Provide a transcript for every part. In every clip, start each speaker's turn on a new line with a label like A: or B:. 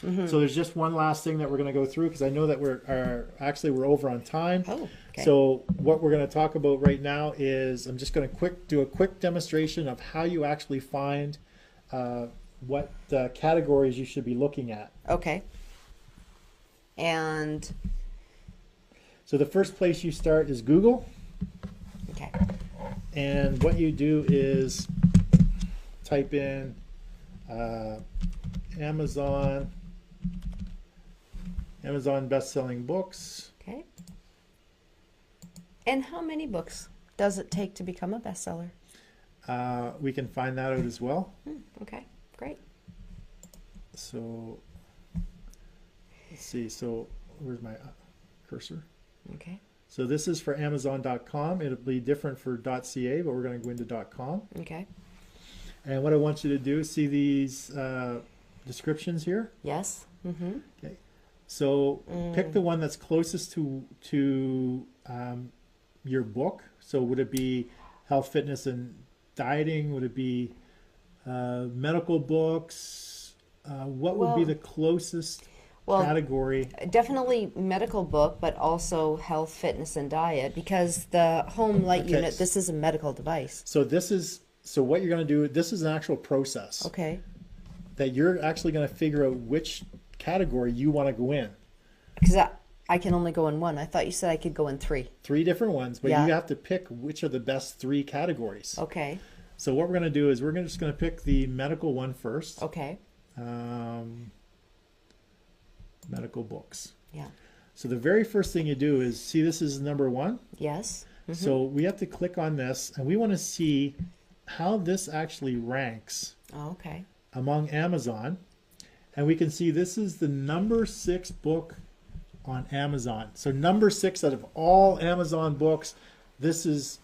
A: So there's just one last thing that we're going to go through because I know that we're over on time.
B: Oh, okay.
A: So what we're going to talk about right now is I'm just going to do a quick demonstration of how you actually find what categories you should be looking at.
B: Okay. And
A: so the first place you start is Google.
B: okay.
A: And what you do is type in Amazon best-selling books.
B: Okay. And how many books does it take to become a bestseller?
A: We can find that out as well.
B: Okay, great.
A: So let's see. So where's my cursor?
B: Okay.
A: So this is for Amazon.com. It'll be different for .ca, but we're going to go into .com.
B: Okay.
A: And what I want you to do is see these descriptions here.
B: Yes. Mm-hmm.
A: Okay. So pick the one that's closest to your book. So would it be health, fitness, and dieting? Would it be medical books? What would be the closest category?
B: Definitely medical book, but also health, fitness, and diet, because the home light unit, this is a medical device.
A: So what you're going to do, this is an actual process.
B: Okay.
A: That you're actually going to figure out which category you want to go in.
B: Because I can only go in one. I thought you said I could go in three.
A: 3 different ones, but you have to pick which are the best 3 categories.
B: Okay.
A: So what we're going to do is we're just going to pick the medical one first.
B: Okay.
A: Medical books.
B: Yeah.
A: So the very first thing you do is, see, this is number 1.
B: Yes. Mm-hmm.
A: So we have to click on this, and we want to see how this actually ranks
B: okay.
A: among Amazon. And we can see this is the number 6 book on Amazon. So number 6 out of all Amazon books, this is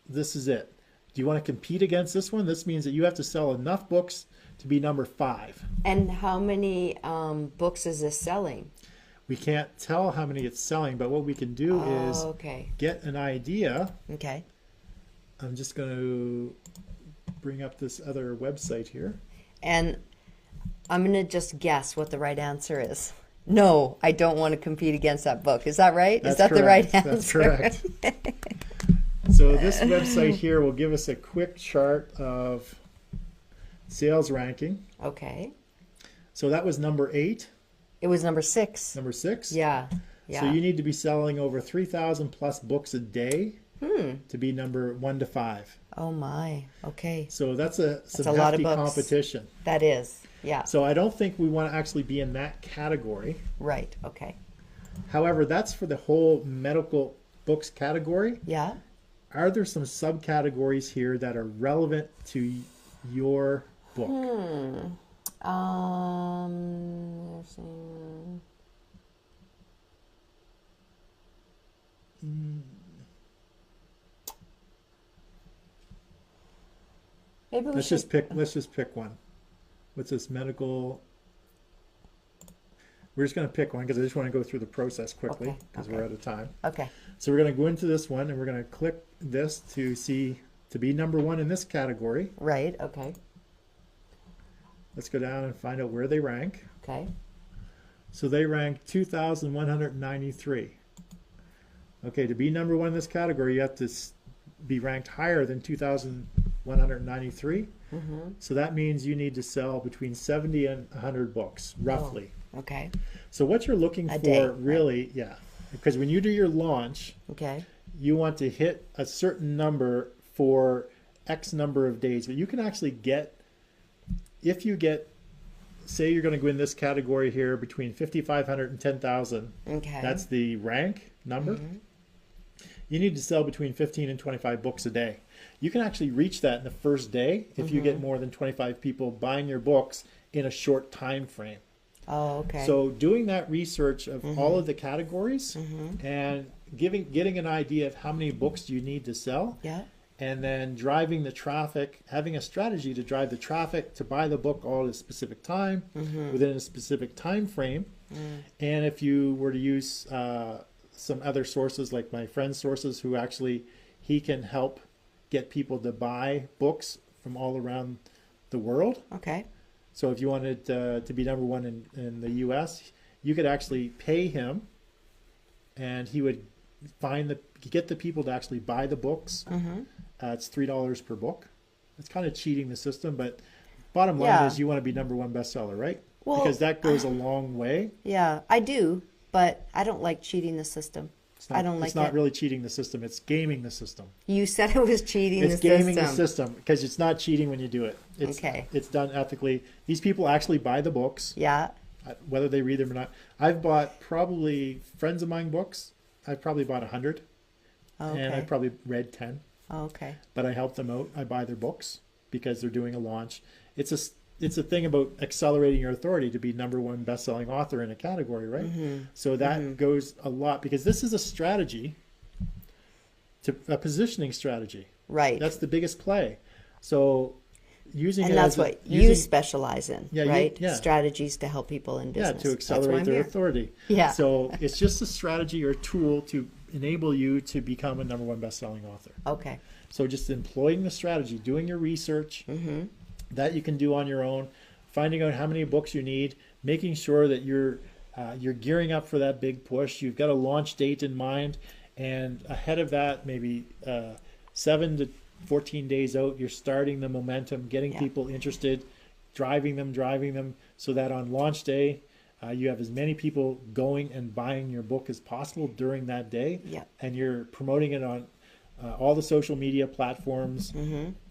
A: it. Do you want to compete against this one? This means that you have to sell enough books to be number 5.
B: And how many books is this selling?
A: We can't tell how many it's selling, but what we can do is get an idea.
B: Okay.
A: I'm just going to bring up this other website here.
B: And I'm going to just guess what the right answer is. No, I don't want to compete against that book. Is that right?
A: That's
B: is that
A: correct.
B: The right answer?
A: That's correct. So this website here will give us a quick chart of sales ranking.
B: Okay.
A: So that was number 8.
B: It was number 6.
A: Number 6?
B: Yeah. Yeah.
A: So you need to be selling over 3,000 plus books a day to be number 1 to 5.
B: Oh my. Okay.
A: So that's a
B: lot
A: hefty
B: of books.
A: competition.
B: That is. Yeah.
A: So I don't think we want to actually be in that category.
B: Right. Okay.
A: However, that's for the whole medical books category.
B: Yeah.
A: Are there some subcategories here that are relevant to your book?
B: Maybe
A: let's just pick one. What's this? Medical. We're just going to pick one because I just want to go through the process quickly because we're out of time.
B: Okay.
A: So we're going to go into this one and we're going to click this to be number 1 in this category.
B: Right. Okay.
A: Let's go down and find out where they rank.
B: Okay.
A: So they rank 2,193. Okay, to be number 1 in this category, you have to be ranked higher than 2,193. So that means you need to sell between 70 and 100 books, roughly.
B: Oh, okay.
A: So what you're looking for, really, because when you do your launch, you want to hit a certain number for X number of days. But you can actually get, if you get, say you're going to go in this category here between 5,500 and 10,000. Okay. That's the rank number. You need to sell between 15 and 25 books a day. You can actually reach that in the first day if you get more than 25 people buying your books in a short time frame.
B: Oh, okay.
A: So doing that research of all of the categories and getting an idea of how many books you need to sell, and then driving the traffic, having a strategy to drive the traffic to buy the book all at a specific time within a specific time frame. And if you were to use some other sources like my friend's sources, who actually he can help get people to buy books from all around the world.
B: Okay.
A: So if you wanted to be number one in the U.S., you could actually pay him, and he would get the people to actually buy the books. It's $3 per book. It's kind of cheating the system, but bottom line is you want to be number one bestseller, right? Well, because that goes a long way.
B: Yeah, I do, but I don't like cheating the system. I don't like it.
A: It's not really cheating the system. It's gaming the system.
B: You said it was cheating the system.
A: It's gaming the system because it's not cheating when you do it. It's done ethically. These people actually buy the books.
B: Yeah.
A: Whether they read them or not. I've bought probably friends of mine books. I've probably bought 100. Okay. And I've probably read 10.
B: Okay.
A: But I help them out. I buy their books because they're doing a launch. It's a thing about accelerating your authority to be number one best-selling author in a category, right? So that goes a lot because this is a strategy, a positioning strategy.
B: Right.
A: That's the biggest play. So
B: that's what you specialize in, right? Strategies to help people in business.
A: Yeah, to accelerate their authority.
B: Yeah.
A: So it's just a strategy or tool to enable you to become a number one best-selling author.
B: Okay.
A: So just employing the strategy, doing your research that you can do on your own, finding out how many books you need, making sure that you're gearing up for that big push. You've got a launch date in mind, and ahead of that, maybe 7 to 14 days out, you're starting the momentum, getting people interested, driving them, so that on launch day, you have as many people going and buying your book as possible during that day, and you're promoting it on all the social media platforms,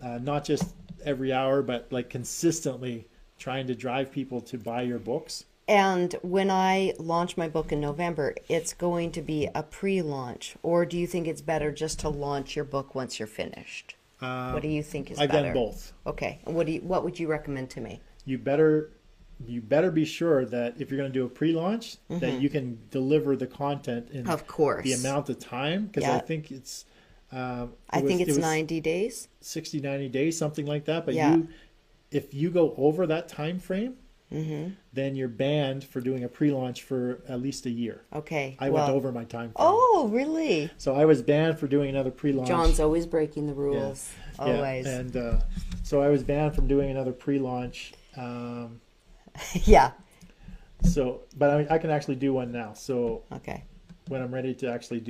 A: not just every hour, but like consistently trying to drive people to buy your books.
B: And when I launch my book in November, it's going to be a pre-launch, or do you think it's better just to launch your book once you're finished? What do you think is better?
A: I've done both.
B: Okay. And what would you recommend to me?
A: You better be sure that if you're going to do a pre-launch, that you can deliver the content in the amount of time, because I think it's
B: I think it's 90 days,
A: 60, 90 days, something like that. But if you go over that time frame, then you're banned for doing a pre-launch for at least a year.
B: Okay.
A: I went over my time frame.
B: Oh, really?
A: So I was banned for doing another pre-launch.
B: John's always breaking the rules. Yeah. Always.
A: Yeah. And so I was banned from doing another pre-launch.
B: Yeah.
A: So, but I can actually do one now. So when I'm ready to actually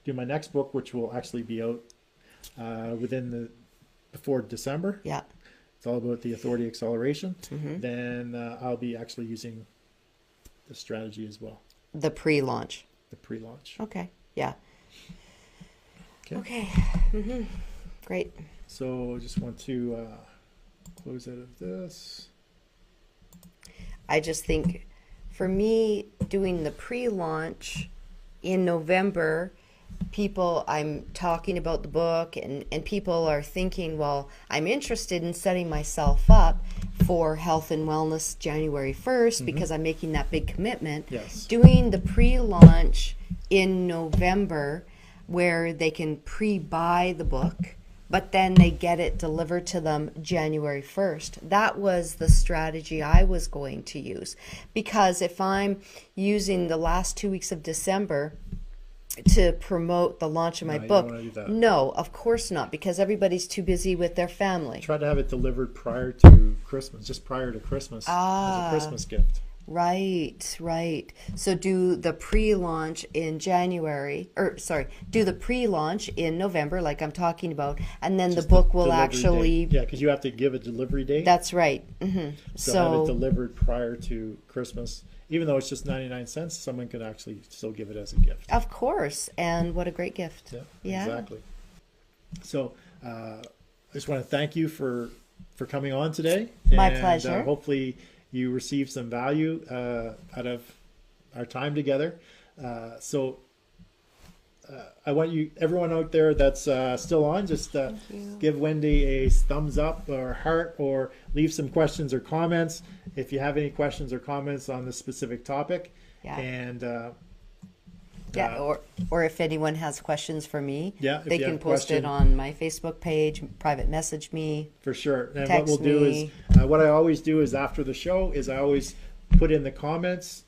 A: do my next book, which will actually be out before December.
B: Yeah.
A: It's all about the authority acceleration. Then I'll be actually using the strategy as well.
B: The pre-launch. Okay. Yeah. Okay. Great.
A: So I just want to close out of this.
B: I just think for me, doing the pre-launch in November, I'm talking about the book and people are thinking, well, I'm interested in setting myself up for health and wellness January 1st because I'm making that big commitment.
A: Yes.
B: Doing the pre-launch in November where they can pre-buy the book, but then they get it delivered to them January 1st. That was the strategy I was going to use. Because if I'm using the last 2 weeks of December to promote the launch of my book, no, of course not, because everybody's too busy with their family.
A: Try to have it delivered prior to Christmas, just prior to Christmas, as a Christmas gift.
B: Right. So do the pre-launch in do the pre-launch in November, like I'm talking about, and then the book will actually...
A: Yeah, because you have to give a delivery date.
B: That's right.
A: So have it delivered prior to Christmas. Even though it's just 99 cents, someone can actually still give it as a gift.
B: Of course. And what a great gift.
A: Yeah. Exactly. So I just want to thank you for coming on today.
B: My pleasure.
A: Hopefully you received some value out of our time together. So I want everyone out there that's still on, just give Wendy a thumbs up or heart, or leave some questions or comments if you have any questions or comments on this specific topic. And
B: or if anyone has questions for me, they can post it on my Facebook page, private message me.
A: For sure. And
B: text
A: what we'll do is, what I always do is after the show is I always put in the comments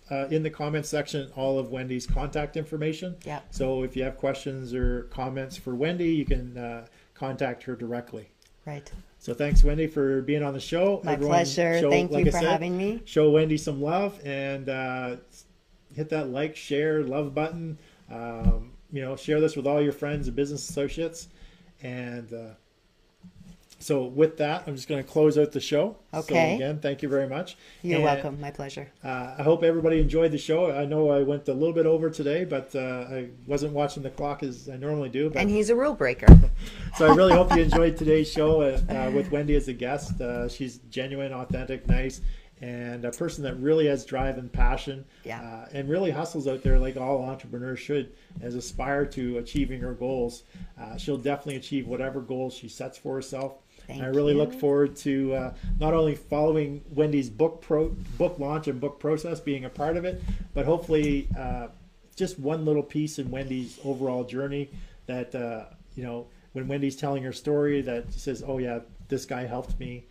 A: section all of Wendy's contact information. So if you have questions or comments for Wendy, you can contact her directly.
B: Right.
A: So thanks, Wendy, for being on the show.
B: My pleasure. Thank you for having me.
A: Show Wendy some love and hit that like, share, love button. Share this with all your friends and business associates. And so with that, I'm just going to close out the show.
B: Okay.
A: So again, thank you very much.
B: You're welcome. My pleasure.
A: I hope everybody enjoyed the show. I know I went a little bit over today, but I wasn't watching the clock as I normally do. But...
B: And he's a rule breaker.
A: So I really hope you enjoyed today's show with Wendy as a guest. She's genuine, authentic, nice, and a person that really has drive and passion, and really hustles out there like all entrepreneurs should, as aspire to achieving her goals. She'll definitely achieve whatever goals she sets for herself. I really look forward to not only following Wendy's book launch and book process, being a part of it, but hopefully just one little piece in Wendy's overall journey that, when Wendy's telling her story, that she says, oh yeah, this guy helped me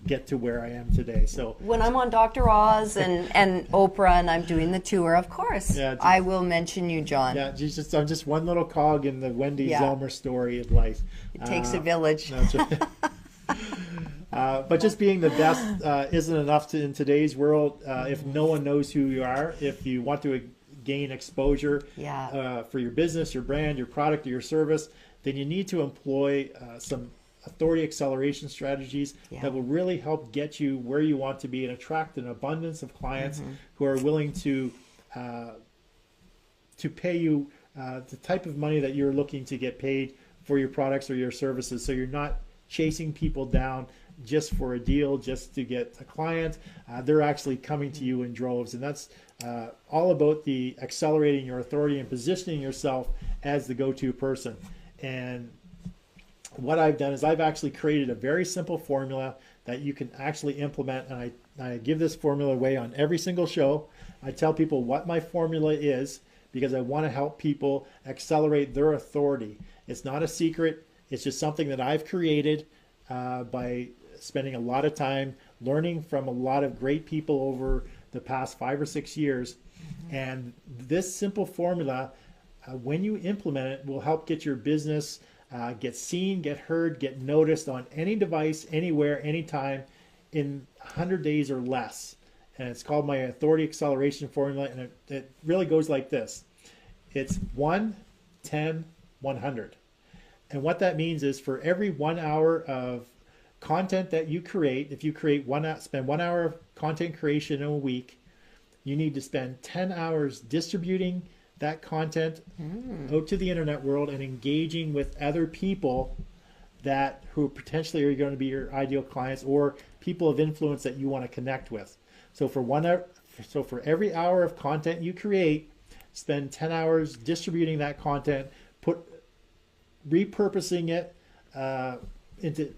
A: get to where I am today. So
B: when I'm on Dr. Oz and Oprah and I'm doing the tour, of course, I will mention you, John.
A: Yeah, I'm just one little cog in the Wendy Zelmer story of life.
B: It takes a village.
A: That's right. But just being the best isn't enough in today's world. If no one knows who you are, if you want to gain exposure for your business, your brand, your product, or your service, then you need to employ some authority acceleration strategies that will really help get you where you want to be and attract an abundance of clients who are willing to pay you the type of money that you're looking to get paid for your products or your services. So you're not chasing people down just for a deal, just to get a client. They're actually coming to you in droves, and that's all about the accelerating your authority and positioning yourself as the go-to person. And what I've done is I've actually created a very simple formula that you can actually implement, and I give this formula away on every single show. I tell people what my formula is because I want to help people accelerate their authority. It's not a secret. It's just something that I've created by spending a lot of time learning from a lot of great people over the past 5 or 6 years. And this simple formula, when you implement it, will help get your business get seen, get heard, get noticed on any device, anywhere, anytime in 100 days or less. And it's called my authority acceleration formula, and it really goes like this. It's 1, 10, 100. And what that means is for every 1 hour of content that you create, if you spend 1 hour of content creation in a week, you need to spend 10 hours distributing that content out to the internet world and engaging with other people who potentially are going to be your ideal clients or people of influence that you want to connect with. So for every hour of content you create, spend 10 hours distributing that content, repurposing it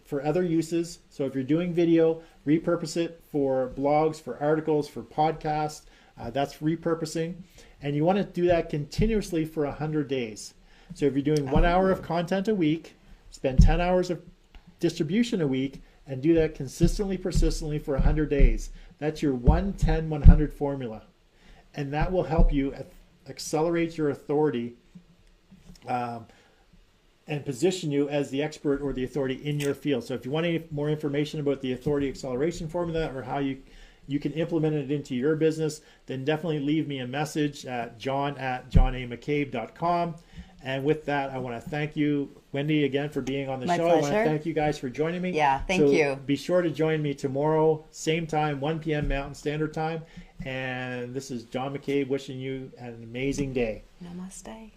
A: for other uses. So if you're doing video, repurpose it for blogs, for articles, for podcasts. That's repurposing. And you want to do that continuously for 100 days. So if you're doing 1 hour of content a week, spend 10 hours of distribution a week, and do that consistently, persistently for 100 days. That's your 1, 10, 100 formula. And that will help you accelerate your authority and position you as the expert or the authority in your field. So if you want any more information about the authority acceleration formula or how you can implement it into your business, then definitely leave me a message at john@johnamccabe.com. And with that, I want to thank you, Wendy, again for being on the show.
B: Pleasure.
A: I want to thank you guys for joining me.
B: Yeah, thank you.
A: Be sure to join me tomorrow, same time, 1 p.m. Mountain Standard Time. And this is John McCabe wishing you an amazing day.
B: Namaste.